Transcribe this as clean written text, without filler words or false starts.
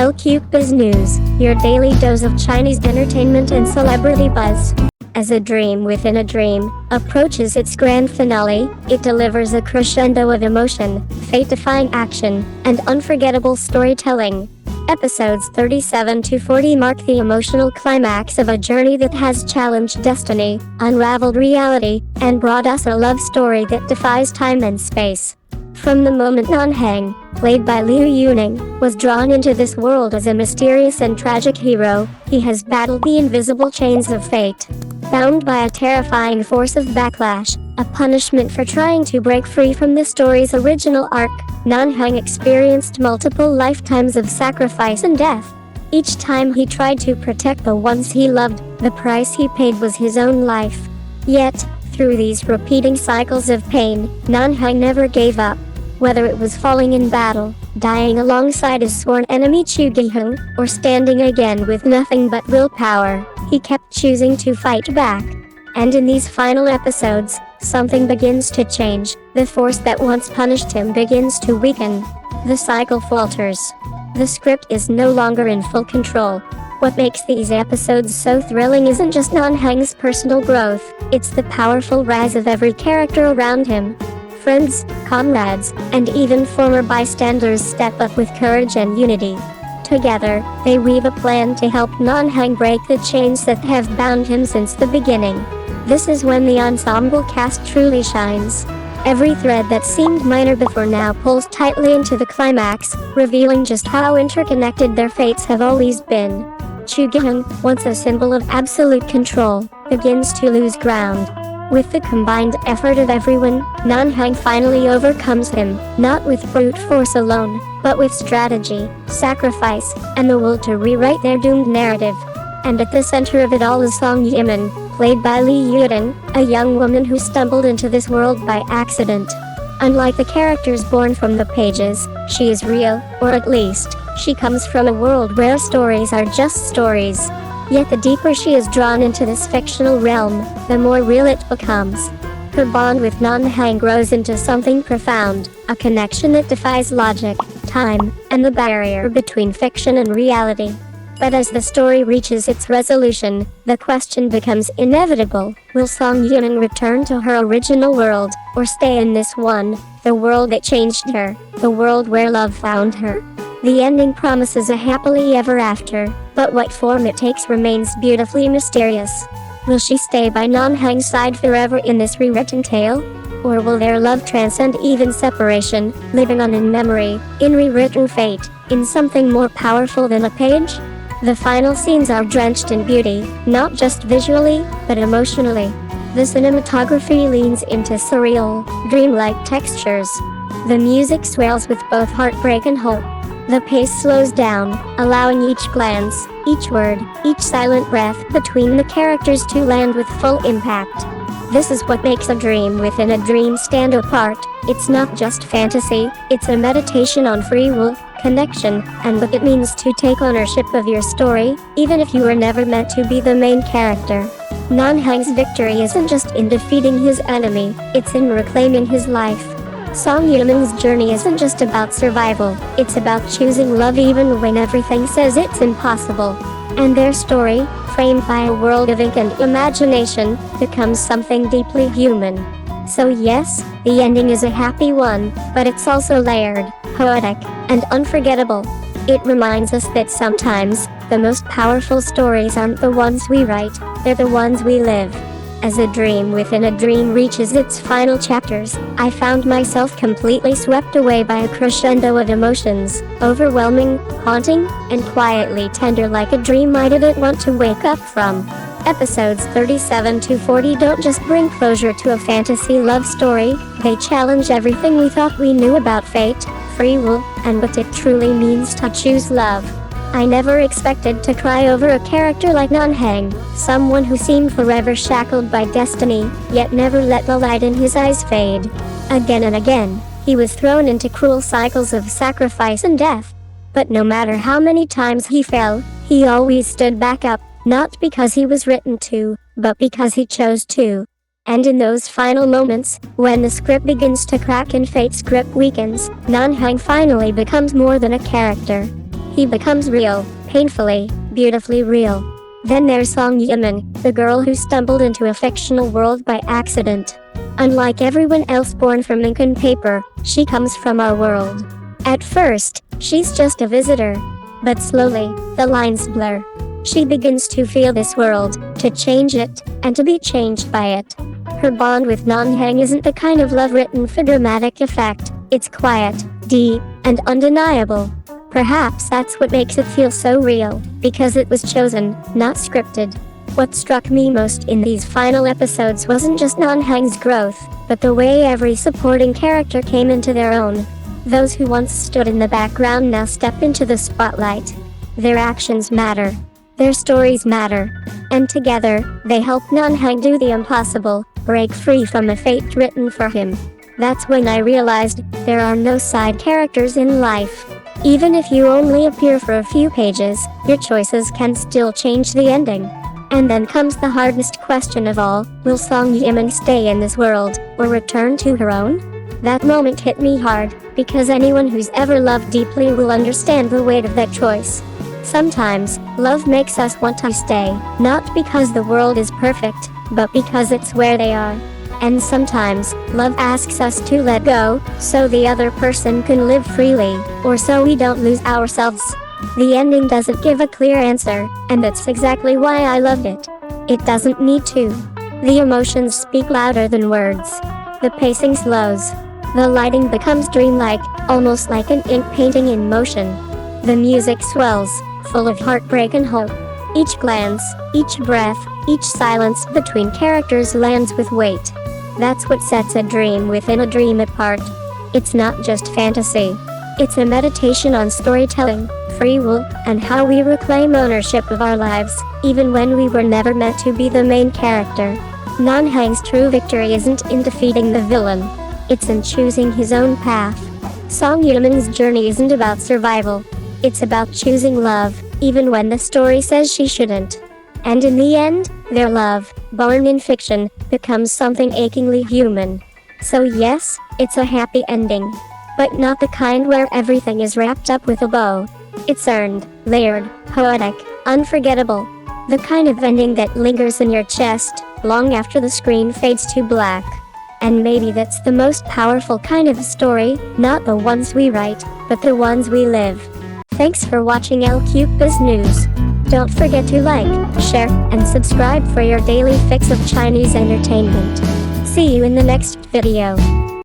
LQ Biz News, your daily dose of Chinese entertainment and celebrity buzz. As a dream within a dream approaches its grand finale, it delivers a crescendo of emotion, fate-defying action, and unforgettable storytelling. Episodes 37 to 40 mark the emotional climax of a journey that has challenged destiny, unraveled reality, and brought us a love story that defies time and space. From the moment Nan Heng, played by Yimeng, was drawn into this world as a mysterious and tragic hero, he has battled the invisible chains of fate. Bound by a terrifying force of backlash, a punishment for trying to break free from the story's original arc, Nan Heng experienced multiple lifetimes of sacrifice and death. Each time he tried to protect the ones he loved, the price he paid was his own life. Yet, through these repeating cycles of pain, Nan Heng never gave up. Whether it was falling in battle, dying alongside his sworn enemy Yitong, or standing again with nothing but willpower, he kept choosing to fight back. And in these final episodes, something begins to change. The force that once punished him begins to weaken. The cycle falters. The script is no longer in full control. What makes these episodes so thrilling isn't just Nan Heng's personal growth, it's the powerful rise of every character around him. Friends, comrades, and even former bystanders step up with courage and unity. Together, they weave a plan to help Nan Heng break the chains that have bound him since the beginning. This is when the ensemble cast truly shines. Every thread that seemed minor before now pulls tightly into the climax, revealing just how interconnected their fates have always been. Yitong, once a symbol of absolute control, begins to lose ground. With the combined effort of everyone, Nan Heng finally overcomes him, not with brute force alone, but with strategy, sacrifice, and the will to rewrite their doomed narrative. And at the center of it all is Song Yimeng, played by Yitong, a young woman who stumbled into this world by accident. Unlike the characters born from the pages, she is real, or at least, she comes from a world where stories are just stories. Yet the deeper she is drawn into this fictional realm, the more real it becomes. Her bond with Nan Heng grows into something profound, a connection that defies logic, time, and the barrier between fiction and reality. But as the story reaches its resolution, the question becomes inevitable: will Song Yimeng return to her original world, or stay in this one, the world that changed her, the world where love found her? The ending promises a happily ever after, but what form it takes remains beautifully mysterious. Will she stay by Nan Heng's side forever in this rewritten tale? Or will their love transcend even separation, living on in memory, in rewritten fate, in something more powerful than a page? The final scenes are drenched in beauty, not just visually, but emotionally. The cinematography leans into surreal, dreamlike textures. The music swells with both heartbreak and hope. The pace slows down, allowing each glance, each word, each silent breath between the characters to land with full impact. This is what makes a dream within a dream stand apart. It's not just fantasy, it's a meditation on free will, connection, and what it means to take ownership of your story, even if you were never meant to be the main character. Nan Heng's victory isn't just in defeating his enemy, it's in reclaiming his life. Song Yimeng's journey isn't just about survival, it's about choosing love even when everything says it's impossible. And their story, framed by a world of ink and imagination, becomes something deeply human. So yes, the ending is a happy one, but it's also layered, poetic, and unforgettable. It reminds us that sometimes, the most powerful stories aren't the ones we write, they're the ones we live. As a dream within a dream reaches its final chapters, I found myself completely swept away by a crescendo of emotions, overwhelming, haunting, and quietly tender, like a dream I didn't want to wake up from. Episodes 37 to 40 don't just bring closure to a fantasy love story, they challenge everything we thought we knew about fate, free will, and what it truly means to choose love. I never expected to cry over a character like Nan Heng, someone who seemed forever shackled by destiny, yet never let the light in his eyes fade. Again and again, he was thrown into cruel cycles of sacrifice and death. But no matter how many times he fell, he always stood back up, not because he was written to, but because he chose to. And in those final moments, when the script begins to crack and fate's grip weakens, Nan Heng finally becomes more than a character. He becomes real, painfully, beautifully real. Then there's Song Yimeng, the girl who stumbled into a fictional world by accident. Unlike everyone else born from ink and paper, she comes from our world. At first, she's just a visitor. But slowly, the lines blur. She begins to feel this world, to change it, and to be changed by it. Her bond with Nan Heng isn't the kind of love written for dramatic effect. It's quiet, deep, and undeniable. Perhaps that's what makes it feel so real, because it was chosen, not scripted. What struck me most in these final episodes wasn't just Nan Heng's growth, but the way every supporting character came into their own. Those who once stood in the background now step into the spotlight. Their actions matter. Their stories matter. And together, they help Nan Heng do the impossible, break free from the fate written for him. That's when I realized, there are no side characters in life. Even if you only appear for a few pages, your choices can still change the ending. And then comes the hardest question of all, will Song Yimeng stay in this world, or return to her own? That moment hit me hard, because anyone who's ever loved deeply will understand the weight of that choice. Sometimes, love makes us want to stay, not because the world is perfect, but because it's where they are. And sometimes, love asks us to let go, so the other person can live freely, or so we don't lose ourselves. The ending doesn't give a clear answer, and that's exactly why I loved it. It doesn't need to. The emotions speak louder than words. The pacing slows. The lighting becomes dreamlike, almost like an ink painting in motion. The music swells, full of heartbreak and hope. Each glance, each breath, each silence between characters lands with weight. That's what sets a dream within a dream apart. It's not just fantasy. It's a meditation on storytelling, free will, and how we reclaim ownership of our lives, even when we were never meant to be the main character. Nan Heng's true victory isn't in defeating the villain. It's in choosing his own path. Song Yimeng's journey isn't about survival. It's about choosing love, even when the story says she shouldn't. And in the end, their love, born in fiction, becomes something achingly human. So yes, it's a happy ending. But not the kind where everything is wrapped up with a bow. It's earned, layered, poetic, unforgettable. The kind of ending that lingers in your chest, long after the screen fades to black. And maybe that's the most powerful kind of story, not the ones we write, but the ones we live. Thanks for watching El Cupis News. Don't forget to like, share, and subscribe for your daily fix of Chinese entertainment. See you in the next video.